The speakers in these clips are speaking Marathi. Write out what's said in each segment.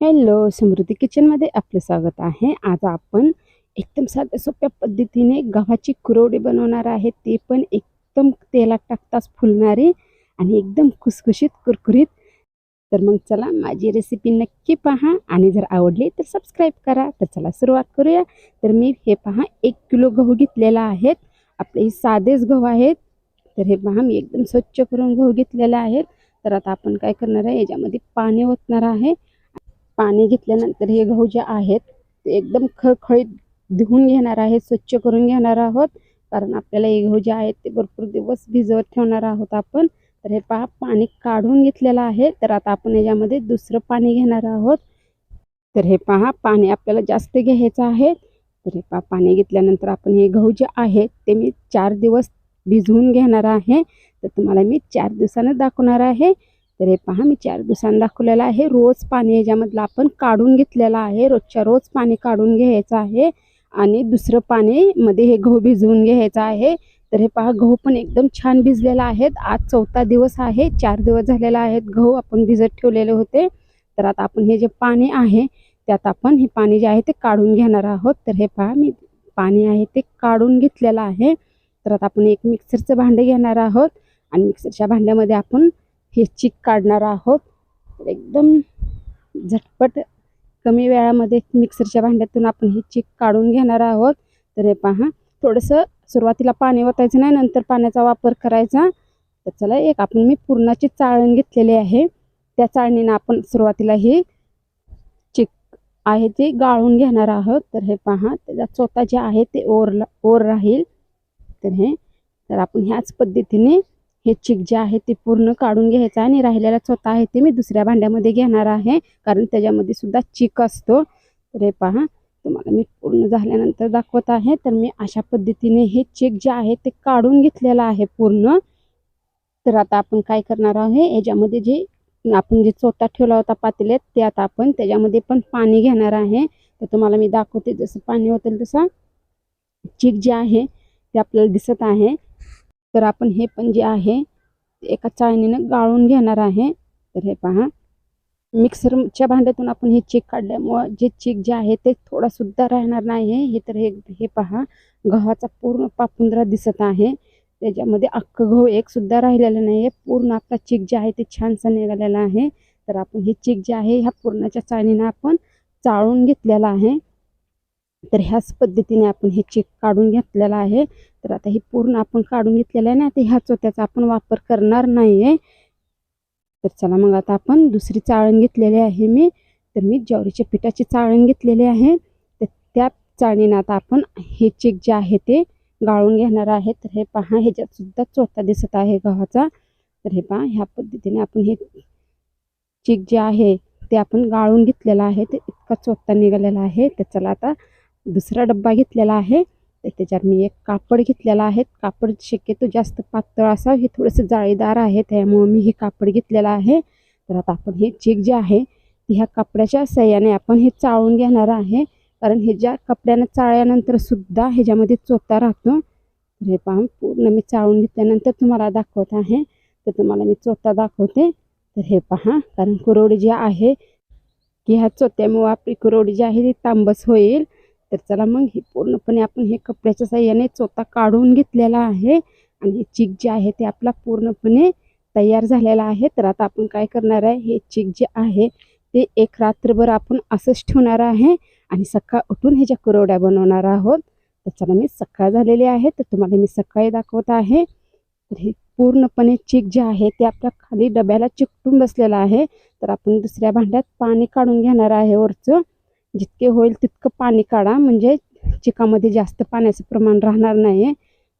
हॅलो, समृद्धी किचनमध्ये आपलं स्वागत आहे. आज आपण एकदम साध्या सोप्या पद्धतीने गव्हाची कुरवडी बनवणार आहे. ते पण एकदम तेलात टाकताच फुलणारी आणि एकदम खुसखुशीत कुरकुरीत. तर मग चला माझी रेसिपी नक्की पहा आणि जर आवडली तर सबस्क्राईब करा. तर चला सुरुवात करूया. तर मी हे पहा 1 किलो गहू घेतलेला आहेत. आपले हे साधेच गहू आहेत. तर हे पहा मी एकदम स्वच्छ करून गहू घेतलेला आहेत. तर आता आपण काय करणार आहे, याच्यामध्ये पाणी ओतणार आहे. पाणी घेतल्यानंतर हे गहू जे आहेत ते एकदम खळखळीत धुवून घेणार आहे, स्वच्छ करून घेणार आहोत. कारण आपल्याला हे गहू जे आहेत ते भरपूर दिवस भिजवत ठेवणार आहोत आपण. तर हे पहा पाणी काढून घेतलेलं आहे. तर आता आपण याच्यामध्ये दुसरं पाणी घेणार आहोत. तर हे पहा पाणी आपल्याला जास्त घ्यायचं आहे. तर हे पहा पाणी घेतल्यानंतर आपण हे गहू जे आहेत ते मी 4 दिवस भिजवून घेणार आहे. तर तुम्हाला मी 4 दिवसानं दाखवणार आहे. तर हे पहा मी 4 दिवसांनी दाखवलेलं आहे. रोज पाणी याच्यामधलं आपण काढून घेतलेलं आहे. रोजच्या रोज पाणी काढून घ्यायचं आहे आणि दुसरं पाणी मध्ये हे गहू भिजवून घ्यायचं आहे. तर हे पहा गहू पण एकदम छान भिजलेला आहेत. आज 4था दिवस आहे. 4 दिवस झालेला आहेत गहू आपण भिजत ठेवलेले होते. तर आता आपण हे जे पाणी आहे त्यात आपण हे पाणी जे आहे ते काढून घेणार आहोत. तर हे पहा मी पाणी आहे ते काढून घेतलेलं आहे. तर आता आपण एक मिक्सरचं भांडे घेणार आहोत आणि मिक्सरच्या भांड्यामध्ये आपण हे चीक काढणार आहोत. तर एकदम झटपट कमी वेळामध्ये मिक्सरच्या भांड्यातून आपण हे चीक काढून घेणार आहोत. तर हे पहा थोडंसं सुरुवातीला पाणी ओतायचं नाही, नंतर पाण्याचा वापर करायचा. तर चला एक आपण मी पुरणाची चाळण घेतलेली आहे. त्या चाळणीनं आपण सुरुवातीला हे चीक आहे ते गाळून घेणार आहोत. तर हे पहा त्याचा चोथा जे आहे ते ओर राहील. तर आपण ह्याच पद्धतीने हे चीक जे आहे ते पूर्ण काढून घ्यायचं आणि राहिलेला चोथा आहे ते मी दुसऱ्या भांड्यामध्ये घेणार आहे, कारण त्याच्यामध्ये सुद्धा चीक असतो. तर हे पहा तुम्हाला मी पूर्ण झाल्यानंतर दाखवत आहे. तर मी अशा पद्धतीने हे चीक जे आहे ते काढून घेतलेलं आहे पूर्ण. तर आता आपण काय करणार आहे, याच्यामध्ये जे आपण जे चोथा ठेवला होता पातेल्यात ते आता आपण त्याच्यामध्ये पण पाणी घेणार आहे. तर तुम्हाला मी दाखवते जसं पाणी होतं तसा चीक जे आहे ते आपल्याला दिसत आहे. तर आपण हे पण जे आहे एका चाळणीनं गाळून घेणार आहे. तर हे पहा मिक्सरच्या भांड्यातून आपण हे चीक काढल्यामुळं जे चीक जे आहे ते थोडा सुद्धा राहणार नाही. हे तर हे पहा गव्हाचा पूर्ण पापुंद्रा दिसत आहे. त्याच्यामध्ये अख्खं गहू एक सुद्धा राहिलेलं नाही आहे. पूर्ण आपला चीक जे आहे ते छानसा निघालेला आहे. तर आपण हे चीक जे आहे ह्या पूर्णाच्या चाळणीनं आपण चाळून घेतलेलं आहे. तर ह्याच पद्धतीने आपण हे चीक काढून घेतलेला आहे. तर आता हे पूर्ण आपण काढून घेतलेलं आहे ना, तर ह्या चोथ्याचा आपण वापर करणार नाही आहे. तर चला मग आता आपण दुसरी चाळण घेतलेली आहे मी. तर मी ज्वारीच्या पिठाची चाळण घेतलेली आहे. तर त्या चाळणीनं आता आपण हे चीक जे आहे ते गाळून घेणार आहे. तर हे पहा ह्याच्यात सुद्धा चोथा दिसत आहे गव्हाचा. तर हे पहा ह्या पद्धतीने आपण हे चीक जे आहे ते आपण गाळून घेतलेलं आहे. ते इतका चोथा निघालेला आहे. तर चला आता दुसरा डब्बा घेतलेला आहे. तर त्याच्यात मी एक कापड घेतलेला आहे. कापड शक्यतो जास्त पातळ असावं, हे थोडंसं जाळीदार आहे त्यामुळे मी हे कापड घेतलेलं आहे. तर आता आपण हे चीक जे आहे ते ह्या कपड्याच्या सहाय्याने आपण हे चाळून घेणार आहे, कारण हे ज्या कपड्यानं चाळल्यानंतर सुद्धा ह्याच्यामध्ये चोथा राहतो. तर हे पहा पूर्ण मी चाळून घेतल्यानंतर तुम्हाला दाखवत आहे. तर तुम्हाला मी चोथा दाखवते. तर हे पहा कारण कुरवडी जी आहे की ह्या चोथ्यामुळं आपली कुरवडी जी आहे ती तांबस होईल. तर चला मग हे पूर्णपणे आपण हे कपड्याच्या साहाय्याने चोथा काढून घेतलेला आहे आणि हे चीक जे आहे ते आपला पूर्णपणे तयार झालेला आहे. तर आता आपण काय करणार आहे, हे चीक जे आहे ते एक रात्रभर आपण असंच ठेवणार आहे आणि सकाळ उठून ह्याच्या कुरवड्या बनवणार आहोत. तर चला मी सकाळ झालेली आहे तर तुम्हाला मी सकाळी दाखवत आहे. तर हे पूर्णपणे चीक जे आहे ते आपल्या खाली डब्याला चिकटून बसलेलं आहे. तर आपण दुसऱ्या भांड्यात पाणी काढून घेणार आहे वरचं. जितके होईल तितकं पाणी काढा, म्हणजे चिकामध्ये जास्त पाण्याचं प्रमाण राहणार नाही.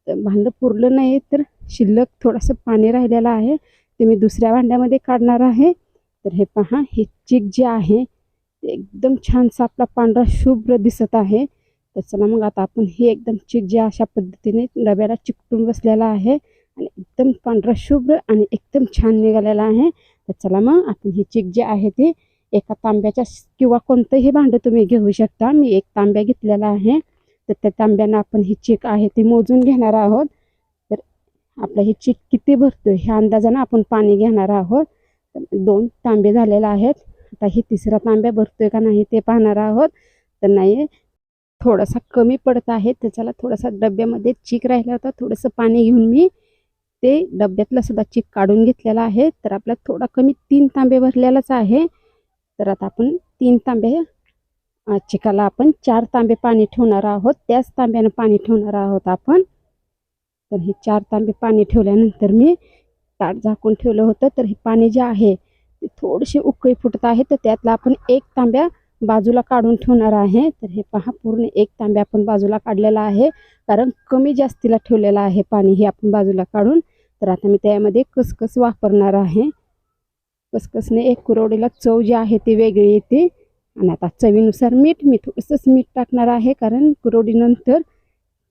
तर भांडं पुरलं नाही तर शिल्लक थोडंसं पाणी राहिलेलं आहे ते मी दुसऱ्या भांड्यामध्ये काढणार आहे. तर हे पहा हे चीक जे आहे ते एकदम छानसा आपला पांढरा शुभ्र दिसत आहे. तर चला मग आता आपण हे एकदम चीक जे अशा पद्धतीने डब्याला चिकटून बसलेला आहे आणि एकदम पांढरा शुभ्र आणि एकदम छान निघालेला आहे. तर चला मग आपण हे चीक जे आहे ते एका तांब्याच्या किंवा कोणतंही भांडं तुम्ही घेऊ शकता. मी एक तांब्या घेतलेला आहे. तर त्या तांब्यानं आपण ही चीक आहे ते मोजून घेणार आहोत. तर आपला ही चीक किती भरतोय ह्या अंदाजानं आपण पाणी घेणार आहोत. तर 2 तांबे झालेले आहेत आता हे तिसरा तांब्या भरतोय का नाही ते पाहणार आहोत. तर नाही, थोडासा कमी पडत आहे. तर चला, थोडासा डब्यामध्ये चीक राहिला होता, थोडंसं पाणी घेऊन मी ते डब्यातला सुद्धा चीक काढून घेतलेला आहे. तर आपला थोडा कमी 3 तांबे भरलेलाच आहे. तर आता आपण 3 तांबे चिकाला आपण 4 तांबे पाणी ठेवणार आहोत. त्याच तांब्यानं पाणी ठेवणार आहोत आपण. तर हे 4 तांबे पाणी ठेवल्यानंतर मी ताट झाकून ठेवलं होतं. तर हे पाणी जे आहे ते थोडीशी उकळी फुटत आहे. तर त्यातला आपण 1 तांब्या बाजूला काढून ठेवणार आहे. तर हे पहा, पूर्ण 1 तांब्या आपण बाजूला काढलेला आहे, कारण कमी जास्तीला ठेवलेलं आहे पाणी हे आपण बाजूला काढून. तर आता मी त्यामध्ये खसखस वापरणार आहे. खसखसने एक कुरवडीला चव जी आहे ती वेगळी येते. आणि आता चवीनुसार मीठ, मी थोडंसंच मीठ टाकणार आहे, कारण कुरवडीनंतर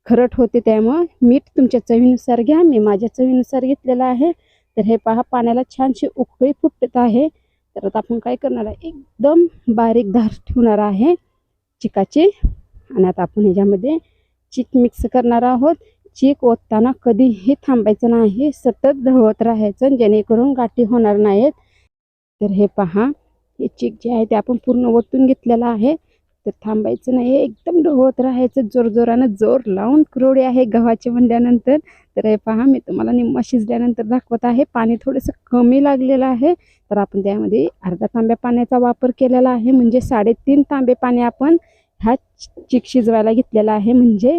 खरट होते, त्यामुळं मीठ तुमच्या चवीनुसार घ्या. मी माझ्या चवीनुसार घेतलेलं आहे. तर हे पहा, पाण्याला छानशी उकळी फुटत आहे. तर आता आपण काय करणार आहे, एकदम बारीक धार ठेवणार आहे चिकाची. आणि आता आपण ह्याच्यामध्ये चीक मिक्स करणार आहोत. चीक ओतताना कधीही थांबायचं नाही, सतत ढवळत राहायचं, जेणेकरून गाठी होणार नाहीत. तर हे पहा, हे चीक जे आहे ते आपण पूर्ण ओतून घेतलेलं आहे. तर थांबायचं नाही, एकदम ढवळत राहायचं, जोरजोरानं जोर लावून कुरवडी आहे गव्हाची म्हणल्यानंतर. तर हे पहा, मी तुम्हाला निम्मा शिजल्यानंतर दाखवत आहे. पाणी थोडंसं कमी लागलेलं आहे. तर आपण त्यामध्ये अर्धा तांब्या पाण्याचा वापर केलेला आहे, म्हणजे 3.5 तांबे पाणी आपण ह्या चीक शिजवायला घेतलेला आहे. म्हणजे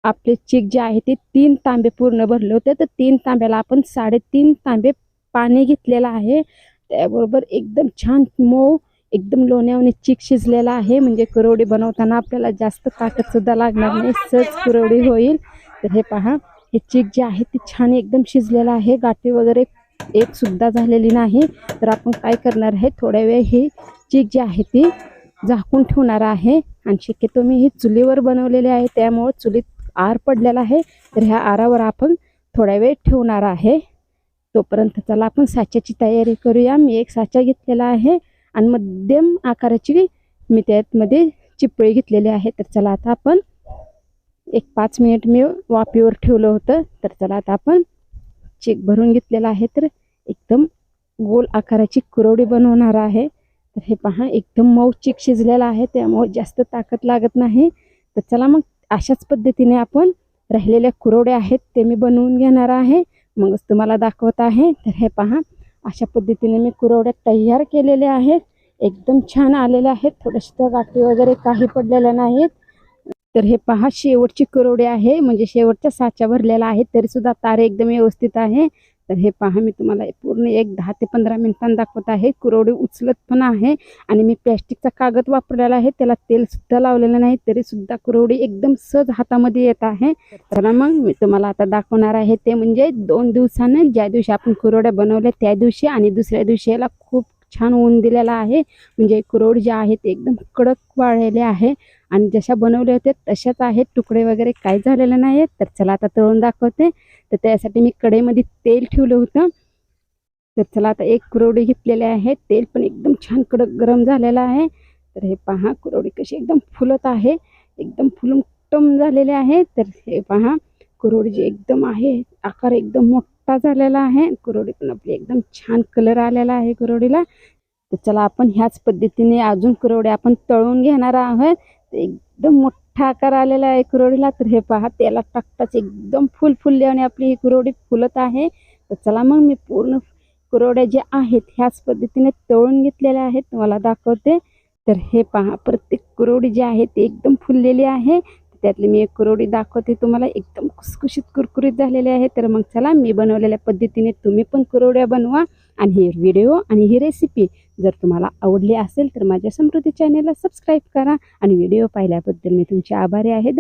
आपले चीक जे आहे ते 3 तांबे पूर्ण भरले होते. तर 3 तांब्याला आपण 3.5 तांबे पाणी घेतलेलं आहे. त्याबरोबर एकदम छान मऊ, एकदम लोण्यावाने चीक शिजलेला आहे. म्हणजे कुरवडी बनवताना आपल्याला जास्त ताकदसुद्धा लागणार नाही, सहज कुरवडी होईल. तर हे पहा, हे चीक जे आहे ते छान एकदम शिजलेलं आहे, गाठी वगैरे एक सुद्धा झालेली नाही. तर आपण काय करणार आहे, थोड्या वेळ ही चीक जी आहे ती झाकून ठेवणार आहे. आणि शक्यतो मी ही चुलीवर बनवलेली आहे, त्यामुळे चुलीत आर पडलेला आहे. तर ह्या आरावर आपण थोड्या वेळ ठेवणार आहे. तोपर्यंत चला आपण साच्याची तयारी करूया. मी एक साचा घेतलेला आहे आणि मध्यम आकाराची मी त्यामध्ये चिपळी घेतलेली आहे. तर चला, आता आपण एक 5 मिनिट मी वाफेवर ठेवलं होतं. तर चला, आता आपण चीक भरून घेतलेला आहे. तर एकदम गोल आकाराची कुरवडी बनवणार आहे. तर हे पहा, एकदम मऊ चीक शिजलेला आहे, त्यामुळे जास्त ताकद लागत नाही. तर चला, मग अशाच पद्धतीने आपण राहिलेल्या कुरवड्या आहेत ते मी बनवून घेणार आहे, मगच तुम्हाला दाखवत आहे. तर हे पहा, अशा पद्धतीने मी कुरवड्या तयार केलेल्या आहेत. एकदम छान आलेल्या आहेत, थोड्याशा गाठी वगैरे काही पडलेल्या नाहीत. तर हे पहा, शेवटची कुरवडी आहे, म्हणजे शेवटचा साचा भरलेला आहे, तरी सुद्धा तारे एकदम व्यवस्थित आहे. तर हे पहा, मी तुम्हाला पूर्ण एक 10 ते 15 मिनिटांनी दाखवत आहे. कुरवडी उचलत पण आहे आणि मी प्लॅस्टिकचा कागद वापरलेला आहे, त्याला तेलसुद्धा लावलेलं नाही, तरी सुद्धा कुरवडी एकदम सहज हातामध्ये येत आहे. तर मग मी तुम्हाला आता दाखवणार आहे ते म्हणजे 2 दिवसानं, ज्या दिवशी आपण कुरवड्या बनवल्या त्या दिवशी आणि दुसऱ्या दिवशी याला खूप छान ऊन दिलेला आहे. म्हणजे कुरवडी जे आहे ते एकदम कडक वाळलेले आहे आणि जशा बनवले होते तशाच आहेत, तुकडे वगैरे काही झालेले नाहीत. तर चला, आता तळून दाखवते. तर त्यासाठी मी कढईमध्ये तेल ठेवलं होतं. तर चला, आता एक कुरवडी घेतलेली आहे. तेल पण एकदम छान कडक गरम झालेलं आहे. तर हे पहा, कुरवडी कशी एकदम फुलत आहे, एकदम फुलून टम झालेले आहे. तर हे पहा, कुरवडी जी एकदम आहे, आकार एकदम मोठा झालेला आहे. कुरवडी पण आपली एकदम छान कलर आलेला आहे कुरवडीला. तर चला, आपण ह्याच पद्धतीने अजून कुरवड्या आपण तळून घेणार आहोत. तर एकदम मोठा आकार आलेला आहे कुरवडीला. तर हे पहा, तेलात टाकताच एकदम फुलली आणि आपली ही कुरवडी फुलत आहे. तर चला, मग मी पूर्ण कुरवड्या ज्या आहेत ह्याच पद्धतीने तळून घेतलेल्या आहेत, तुम्हाला दाखवते. तर हे पहा, प्रत्येक कुरवडी जी आहे ती एकदम फुललेली आहे. त्यातली मी एक कुरवडी दाखवते तुम्हाला, एकदम खुसखुशीत कुरकुरीत झालेली आहे. तर मग चला, मी बनवलेल्या पद्धतीने तुम्ही पण कुरवड्या बनवा. आणि ही व्हिडिओ आणि ही रेसिपी जर तुम्हाला आवडली असेल तर माझ्या समृद्धी चॅनेलला सबस्क्राईब करा. आणि व्हिडिओ पाहिल्याबद्दल मी तुमचे आभारी आहे.